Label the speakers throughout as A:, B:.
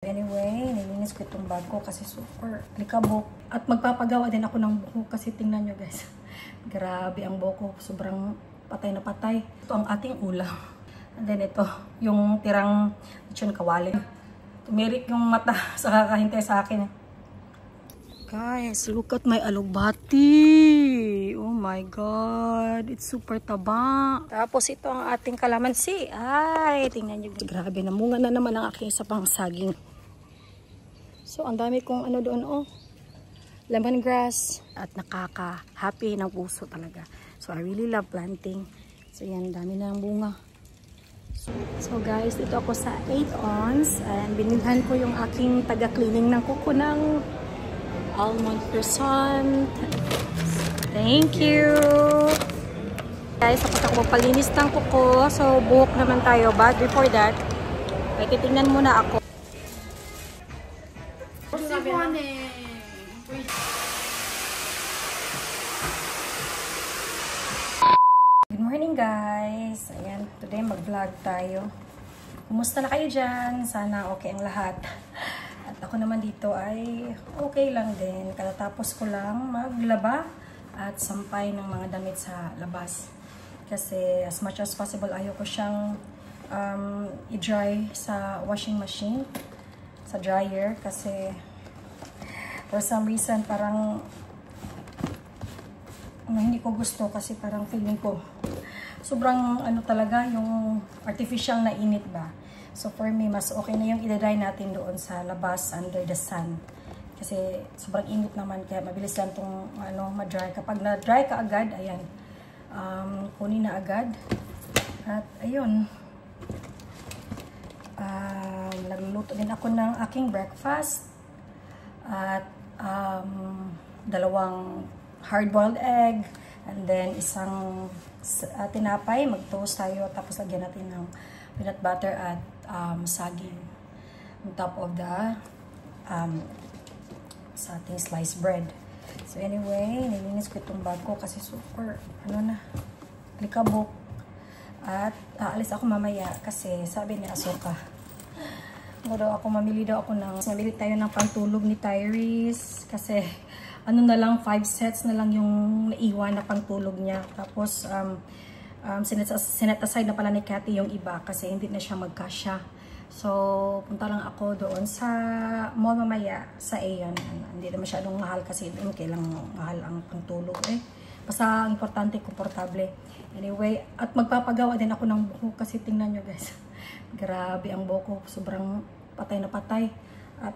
A: Anyway, nilinis ko itong bag ko kasi super likabok. At magpapagawa din ako ng buhok kasi tingnan nyo guys. Grabe ang buhok ko. Sobrang patay na patay. Ito ang ating ulam. And then ito, yung tirang lechon kawali. Tumirik yung mata sa kakahintay sa akin. Guys, look at my alugbati. Oh my God. It's super taba. Tapos ito ang ating kalamansi. Ay, tingnan nyo. Grabe, namunga na naman ang aking isa pang saging. So, ang dami kong ano doon, oh. Lemongrass. At nakaka-happy ng puso talaga. So, I really love planting. So, yan, dami na ng bunga. So, guys, dito ako sa 8 ounce. And binilhan ko yung aking taga-cleaning ng kuko ng almond croissant. Thank you! Guys, tapos ako magpalinis ng kuko. So, buhok naman tayo. But before that, ay titingnan muna ako. Good morning guys! Ayan, today mag-vlog tayo. Kumusta na kayo dyan? Sana okay ang lahat. At ako naman dito ay okay lang din. Katatapos ko lang maglaba at sampay ng mga damit sa labas. Kasi as much as possible ayaw ko siyang i-dry sa washing machine, sa dryer. Kasi for some reason parang hindi ko gusto kasi parang feeling ko sobrang ano talaga yung artificial na init ba. So for me, mas okay na yung i-dry natin doon sa labas under the sun. Kasi sobrang init naman kaya mabilis lang itong ano, ma-dry. Kapag na-dry ka agad, ayan, kunin na agad. At ayun, nagluluto din ako ng aking breakfast. At dalawang hard-boiled egg, and then isang tinapay, mag-toast tayo, tapos lagyan natin ng peanut butter at saging on top of the sa ating sliced bread. So anyway, nilinis ko itong bag ko kasi super, likabok. At aalis ako mamaya kasi sabi ni Asoka, mamili tayo ng pantulog ni Tyrese kasi ano na lang, 5 sets na lang yung naiwan na pantulog niya. Tapos sinet aside na pala ni Cathy yung iba kasi hindi na siya magkasya. So punta lang ako doon sa mall mamaya sa Aeon. Hindi na masyadong mahal kasi doon kailang mahal ang pantulog eh. Basta importante, komportable. Anyway, at magpapagawa din ako ng buhok kasi tingnan nyo guys. Grabe ang buhok ko, sobrang patay na patay.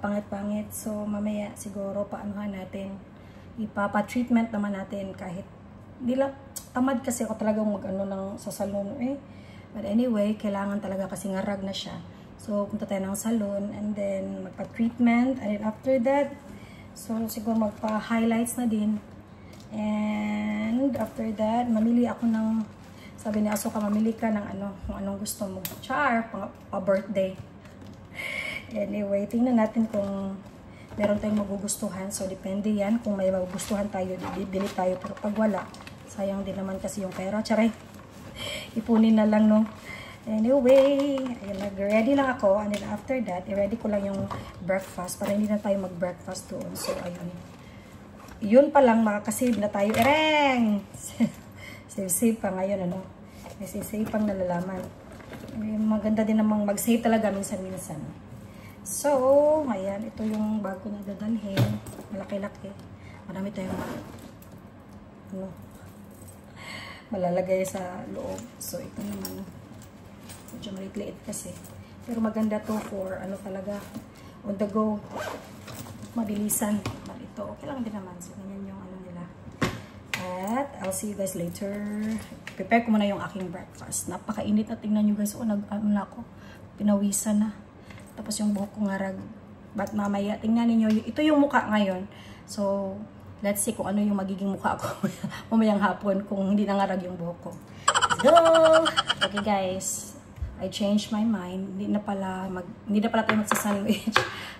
A: Pangit-pangit. So mamaya siguro paanuhan natin. Ipapa-treatment naman natin kahit hindi lang. Tamad kasi ako talagang mag-ano ng sa salon eh. But anyway, kailangan talaga kasi ngarag na siya. So punta tayo ng salon and then magpa-treatment. And then after that, so siguro magpa-highlights na din. And after that, mamili ako ng, sabi ni Asoka, mamili ka ng ano, kung anong gusto mo. Char, pa-birthday. Anyway, tingnan natin kung meron tayong magugustuhan. So, depende yan. Kung may magugustuhan tayo, bibili tayo. Pero pag wala, sayang din naman kasi yung pera. Charay, ipunin na lang, no? Anyway, ayun, nag-ready lang ako. And then after that, i-ready ko lang yung breakfast para hindi na tayo mag-breakfast doon. So, ayun. Yun pa lang, makakasave na tayo. Ereng! Save pa ngayon, ano? May save pang nalalaman. Maganda din namang mag-save talaga minsan-minsan. So, ayan, ito yung bag ko na dadalhin. Malaki-laki. Marami tayong malalagay sa loob. So, ito naman. Medyo maliit-liit kasi. Pero maganda to for, talaga, on the go. Mabilisan. But ito, okay lang din naman. So, ganyan yung nila. At, I'll see you guys later. Prepare ko muna yung aking breakfast. Napakainit at tingnan nyo guys. Na ako. Pinawisan na. Tapos yung buhok ko ngarag. But mamaya, tingnan niyo ito yung mukha ngayon. So, let's see kung ano yung magiging mukha ko mamayang hapon kung hindi nangarag yung buhok ko. Let's go! Okay guys, I changed my mind. Hindi na pala tayo magsa-sandwich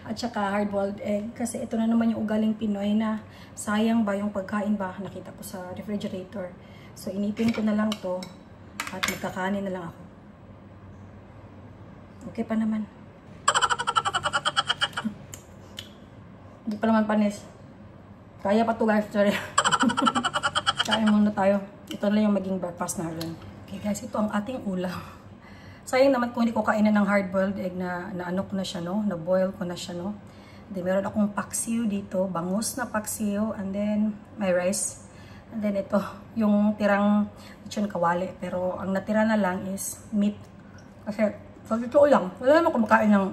A: at saka hard-boiled egg. Kasi ito na naman yung ugaling Pinoy na sayang ba yung pagkain ba nakita ko sa refrigerator. So, inipin ko na lang to at magkakanin na lang ako. Okay pa naman. Hindi pa naman panis. Kaya pa to guys. Sorry. Kain muna tayo. Ito na yung maging breakfast natin. Okay guys, ito ang ating ulam. Sayang naman kung hindi ko kainin ng hard-boiled egg na ano ko na siya, no? Na-boil ko na siya, no? Then, meron akong paksiw dito. Bangus na paksiw. And then, may rice. And then, ito, yung tirang lechon kawali. Pero, ang natira na lang is meat. Kasi, sa totoo lang, wala naman kumakain ng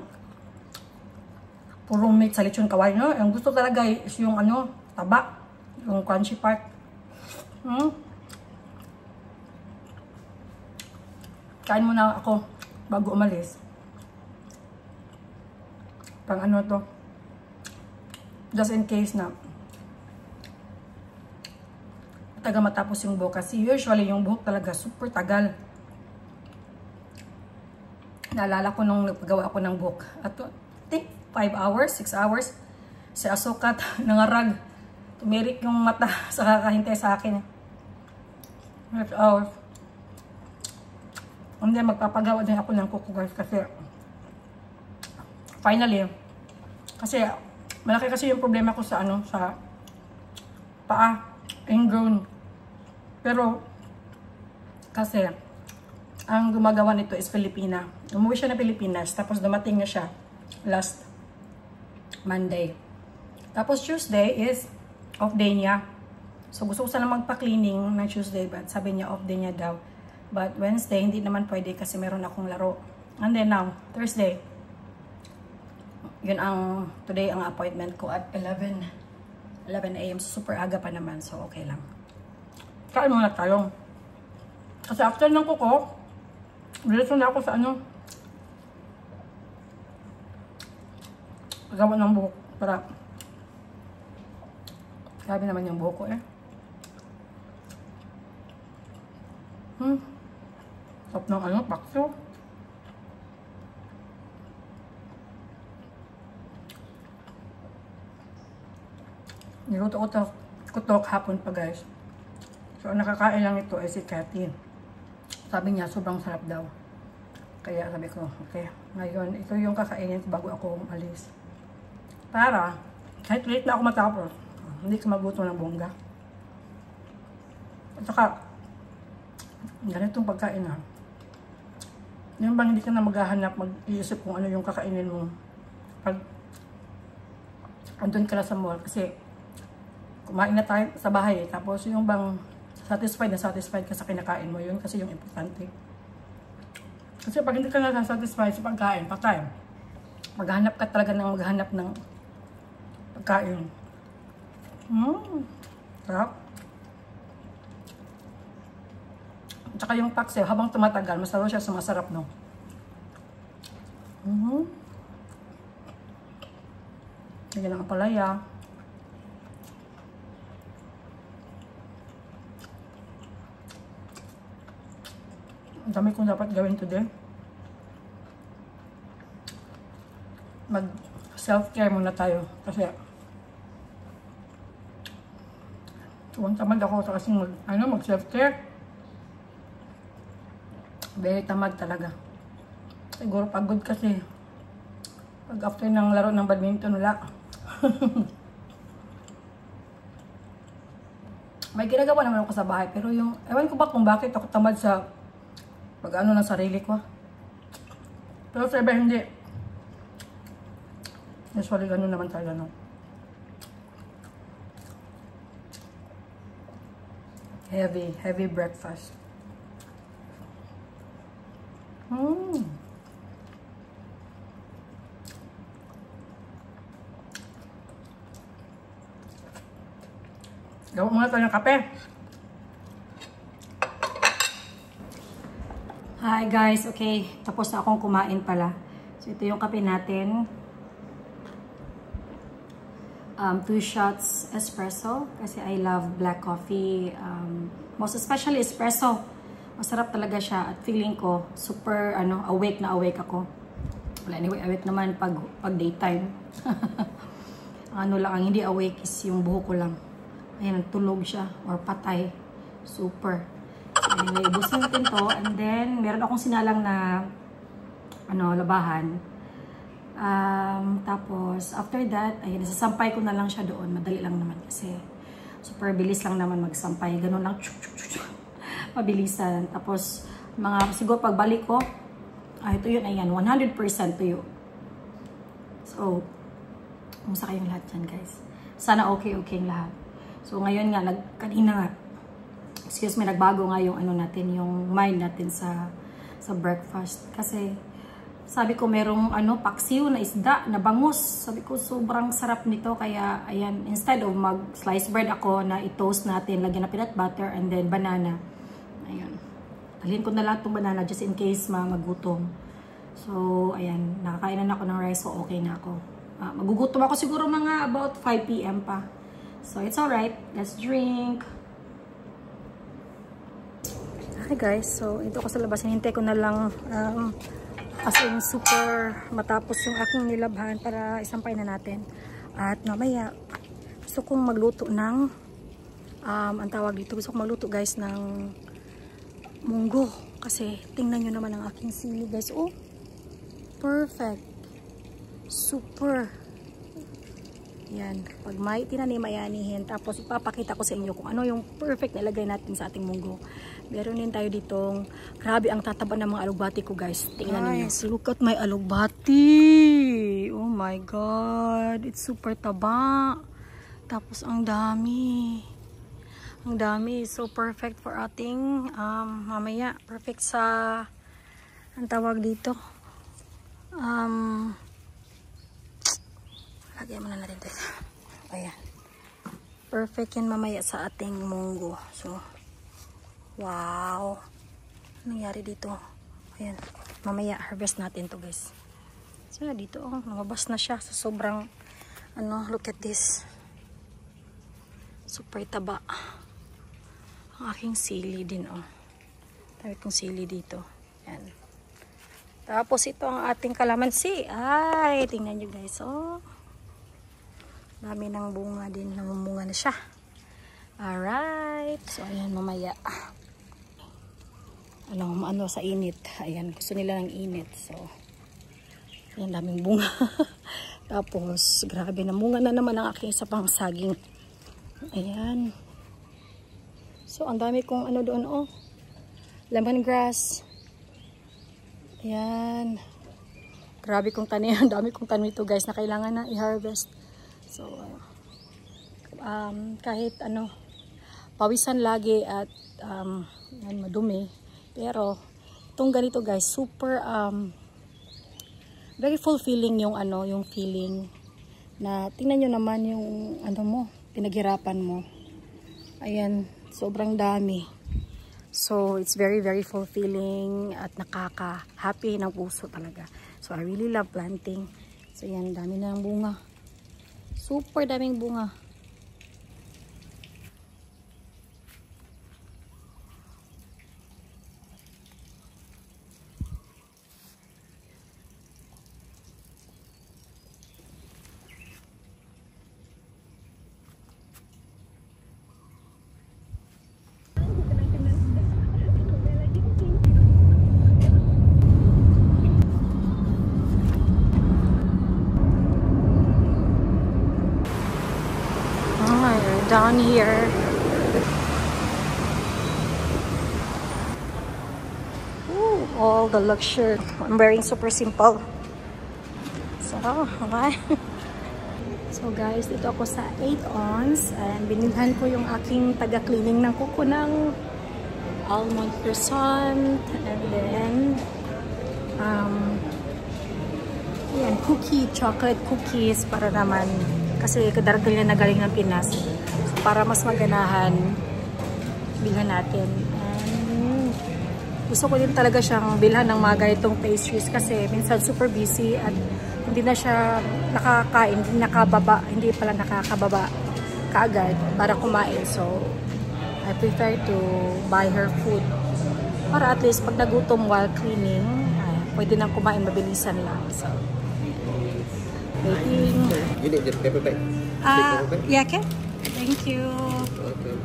A: purong meat sa lechon kawali, no? Ang gusto talaga is yung, ano, taba. Yung crunchy part. Kain muna ako bago umalis. Pang ano to. Just in case na taga matapos yung buhok. Kasi usually yung buhok talaga super tagal. Naalala ko nung nagpagawa ako ng buhok. At I think 5 hours, 6 hours. Si Asukat, nangarag. Tumirik yung mata sa kakahintay sa akin. 5 hours. And then, magpapagawa din ako ng kuko guys kasi finally, kasi malaki kasi yung problema ko sa ano, sa paa, ingrown. Pero, kasi, ang gumagawa nito is Filipina. Umuwi siya na Pilipinas, tapos dumating na siya last Monday. Tapos Tuesday is off day niya. So, gusto ko sana magpa-cleaning ng Tuesday, but sabi niya off day niya daw. But Wednesday, hindi naman pwede kasi meron akong laro. And then now, Thursday, yun ang, today ang appointment ko at 11 AM. So, super aga pa naman. So, okay lang. Kain muna tayo. Kasi after ng kuko, bilis na ako sa ano, pagawa ng buhok. Para, sabi naman yung buhok ko eh. Top ng ano, pakso. Niluto ko to hapon pa guys. So, nakakain lang ito ay si Cathy. Sabi niya, sobrang sarap daw. Kaya sabi ko, okay. Ngayon, ito yung kakainin ko bago ako umalis. Para, kahit late na ako matapos, hindi ka magutom ng bongga. At saka, ganitong pagkain na. Yung bang hindi ka na maghahanap, mag-iisip kung ano yung kakainin mo. Pag andun ka na sa mall. Kasi kumain na tayo sa bahay. Tapos yung bang satisfied ka sa kinakain mo. Yun kasi yung importante. Kasi pag hindi ka na satisfied sa pagkain, patay. Maghanap ka talaga ng maghanap ng pagkain. Sarap. Tsaka yung paksiw, habang tumatagal, mas lalo siya sumasarap, no? Lagyan ng palaya. Ang dami kong dapat gawin today. Mag self-care muna tayo. Kasi tuwang tamad ako sa kasing mag self-care. Very tamad talaga. Siguro pagod kasi. Pag after ng laro ng badminton, wala. May ginagawa naman ako sa bahay. Pero yung, ewan ko ba kung bakit ako tamad sa pag-ano ng sarili ko. Pero sa iba hindi. Usually gano'n naman tayo, no? Heavy breakfast. Gawa muna tayo ng kape. Hi guys, okay. Tapos na akong kumain pala. So ito yung kape natin. 2 shots espresso. Kasi I love black coffee. Most especially espresso. Masarap talaga siya. At feeling ko, super awake na awake ako. Well, anyway, awake naman pag daytime. Ano lang, ang hindi awake is yung buhok ko lang. Ayan, tulog siya. Or patay. Super. So, anyway, ubusin natin to. And then, meron akong sinalang na labahan. Tapos, after that, ayun, sasampay ko na lang siya doon. Madali lang naman kasi super bilis lang naman magsampay. Ganun lang, mabilisan. Tapos, siguro pagbalik ko, ito yun, ayan, 100% tuyo. So, kumusta kayong lahat dyan, guys? Sana okay ang lahat. So, ngayon nga, kanina nga, excuse me, nagbago nga yung natin, yung mind natin sa breakfast. Kasi, sabi ko merong paksiw na isda, na bangus. Sabi ko sobrang sarap nito. Kaya ayan, instead of mag slice bread ako na i-toast natin, lagyan na peanut butter and then banana. Ayun. Alhin ko na lang itong banana just in case magutom. So ayan, nakakain na ako ng rice so okay na ako. Magugutom ako siguro mga about 5 PM pa. So it's alright. Let's drink. Okay guys, so ito ko sa labas. Hinintay ko na lang as in super matapos yung aking nilabhan para isampay na natin. At mamaya gusto kong magluto ng ang tawag dito, gusto kong magluto guys ng munggo. Kasi tingnan nyo naman ang aking sili guys. Oh, perfect, super. Yan, pag may tinanimayanihin, tapos ipapakita ko sa inyo kung ano yung perfect na ilagay natin sa ating munggo. Meron din tayo ditong, grabe ang tataba ng mga alugbati ko guys. Tingnan niyo. Look at my alugbati. Oh my god, it's super taba. Tapos ang dami. Ang dami, so perfect for ating mamaya. Perfect sa, ang tawag dito. Lagyan mo na natin ito. Ayan. Perfect yan mamaya sa ating munggo. So, wow. Anong nangyari dito? Ayan. Mamaya, harvest natin to guys. So, dito, lumabas na siya. So, sobrang, look at this. Super taba. Ang aking sili din, Tawid kong sili dito. Ayan. Tapos, ito ang ating kalamansi. Ay, tingnan nyo guys, dami ng bunga din, namumunga na siya. Alright. So, ayan, mamaya. Ano sa init. Ayan, gusto nila ng init. So, ayan, daming bunga. Tapos, grabe, namunga na naman ang aking isa pang saging. Ayan. So, ang dami kong doon, lemongrass. Ayan. Grabe kong tanim. Ang dami kong tanim ito, guys, na kailangan na i-harvest. So, kahit pawisan lagi at madumi. Pero, itong ganito guys, super, very fulfilling yung yung feeling na tingnan nyo naman yung pinaghirapan mo. Ayan, sobrang dami. So, it's very, very fulfilling at nakaka-happy ng puso talaga. So, I really love planting. So, yan, dami na ng bunga. Super daming bunga. Down here. Ooh, all the luxury. I'm wearing super simple. So, okay. So guys, dito ako sa 8 ounce and binilhan ko yung aking taga-cleaning ng kuko ng almond croissant and then yan, chocolate cookies para naman kasi kadaragdag niya na galing ng Pinas. Para mas maganahan, bilhan natin. And gusto ko din talaga siyang bilhan ng mga ganitong pastries kasi minsan super busy at hindi na siya nakakain, hindi pala nakakababa kaagad para kumain. So, I prefer to buy her food para at least pag nagutom while cleaning, pwede nang kumain mabilisan lang. So, waiting.
B: You need the paper bag?
A: Yeah, okay. Thank you.
B: Okay.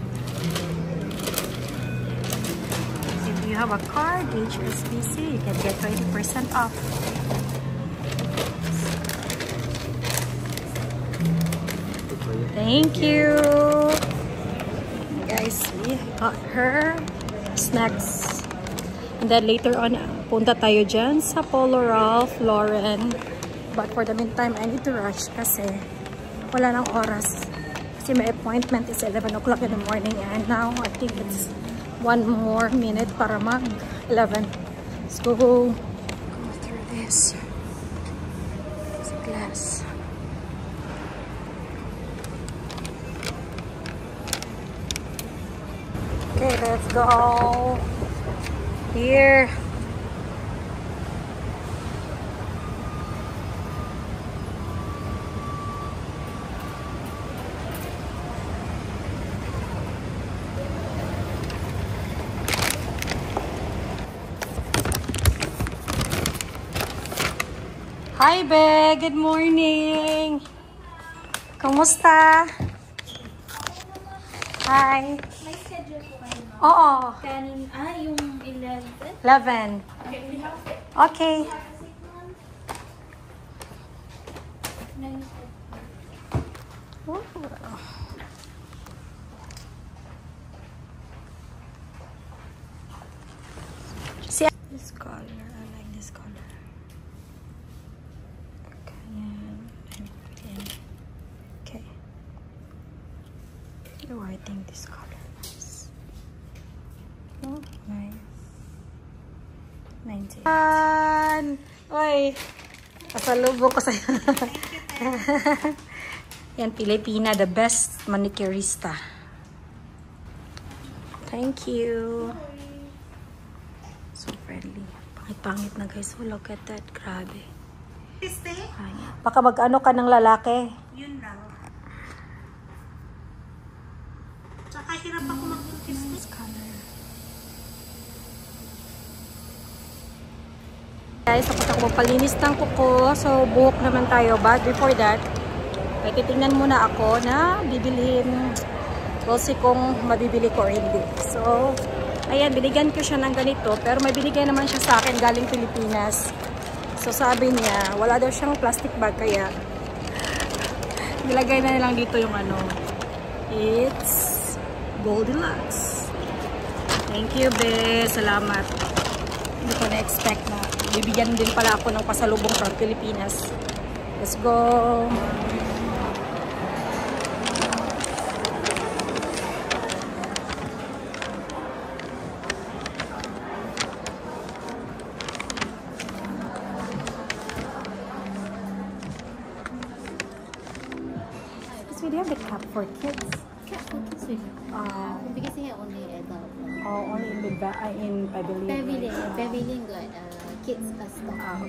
A: If you have a card, HSBC, you can get 20% off. Thank you. Guys, we got her snacks. And then later on, punta tayo dyan sa Polo Ralph Lauren. But for the meantime, I need to rush kasi wala nang oras. Kasi my appointment is 11 o'clock in the morning. And now, I think it's 1 more minute para mag 11. Let's go through this. It's a glass. Okay, let's go. Here. Hi, Be. Good morning. Kamusta? Hi.
C: May schedule po kayo, no?
A: Oo.
C: Yung 11?
A: 11.
C: Okay, we have it.
A: Okay. See this color. I like this color. Okay. Oh, I think this color is oh, nice. 90. Oy, pasalubong ko sa'yo. Yan, Pilipina, the best manicurista. Thank you. So friendly. Pangit-pangit na guys. Oh, look at that. Grabe. Baka mag-ano ka ng lalaki.
D: Yun lang. Tsaka hirap ako mag-buntis.
A: This color. Guys, tapos ako magpalinis ng kuko. So, buhok naman tayo. But before that, ay titingnan muna ako na bibilhin. We'll see kung mabibili ko or hindi. So, ayan, binigyan ko siya ng ganito. Pero may binigyan naman siya sa akin galing Pilipinas. So, sabi niya, wala daw siyang plastic bag. Kaya, nilagay na lang dito yung ano. It's Goldilocks. Thank you, Be. Salamat. Hindi ko na-expect na bibigyan din pala ako ng pasalubong from Pilipinas. Let's go! So, do you have the cup for kids?
C: Because here only adult.
A: Oh, only in Pavilion.
C: Pavilion got kids stock.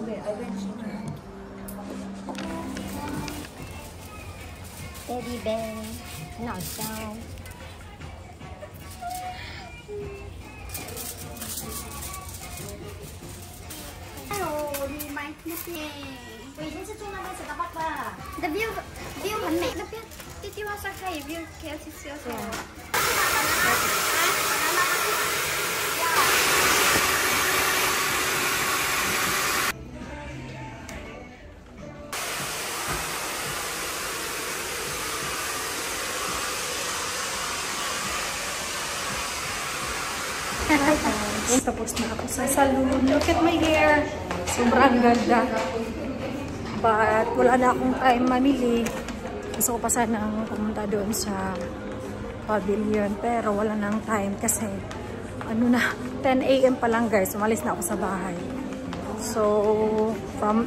A: Okay.
C: Teddy bear. Not down.
D: Hello,你买那些。
C: 我以前是住那边的爸爸。
D: The view 很美，那边这地方上可以 view 可以去厕所。
A: Tapos na ako sa salon. Look at my hair. Sobrang ganda. But wala na akong time mamili. Gusto ko pa sanang pumunta doon sa Pavilion. Pero wala nang time kasi ano na, 10 AM pa lang guys. Umalis na ako sa bahay. So, from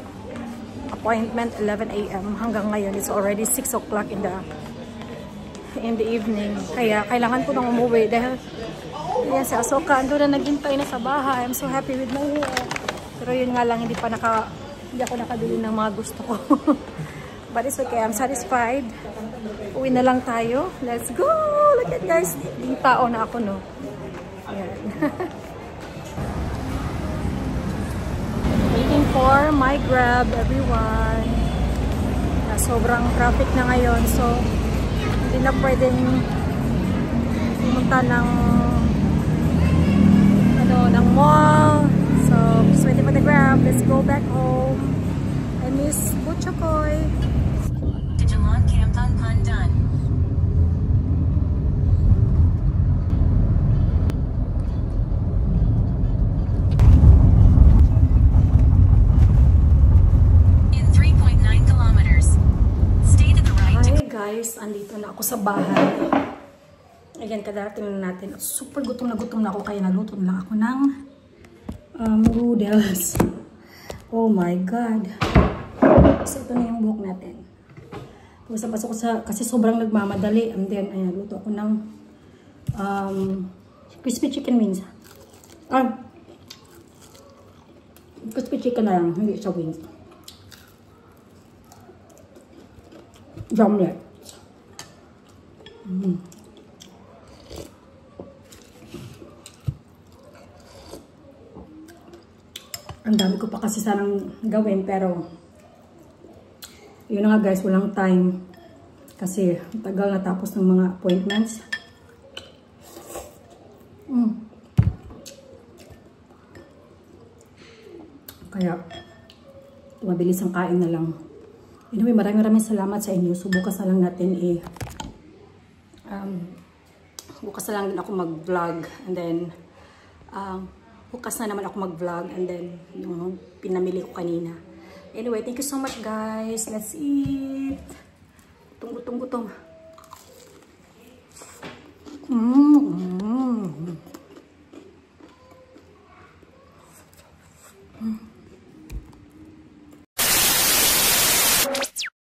A: appointment 11 AM hanggang ngayon, it's already 6 o'clock in the evening. Kaya kailangan ko nang umuwi dahil yan si Asoka ando na naghintay na sa bahay. I'm so happy with my hair. Pero yun nga lang, hindi ako nakabili ng mga gusto ko. But it's okay, I'm satisfied. Uwi na lang tayo. Let's go! Look at guys, yung tao na ako, no? Ayan. Waiting for my Grab, everyone. Sobrang traffic na ngayon, so hindi na pwedeng pumunta ng mall. So, just waiting for the Grab. Let's go back home. I miss Butchokoy.
E: To Jalan Camp
A: guys, andito na ako sa bahay. Ayan, kadarating na natin. Super gutom na ako, kaya naluto na lang ako ng noodles. Oh my God. So, ito na yung buhok natin. Pasok ko kasi sobrang nagmamadali. And then, ayan, luto ako ng crispy chicken wings. Crispy chicken na lang, hindi siya wings. Drumlet. Ang dami ko pa kasi sanang gawin, pero yun na nga guys, walang time kasi tagal na tapos ng mga appointments. Kaya mabilis ang kain na lang. Anyway, maraming salamat sa inyo. So, bukas na lang natin bukas na lang din ako mag-vlog. And then, bukas na naman ako mag-vlog. And then, yung pinamili ko kanina. Anyway, thank you so much guys. Let's eat. Gutom.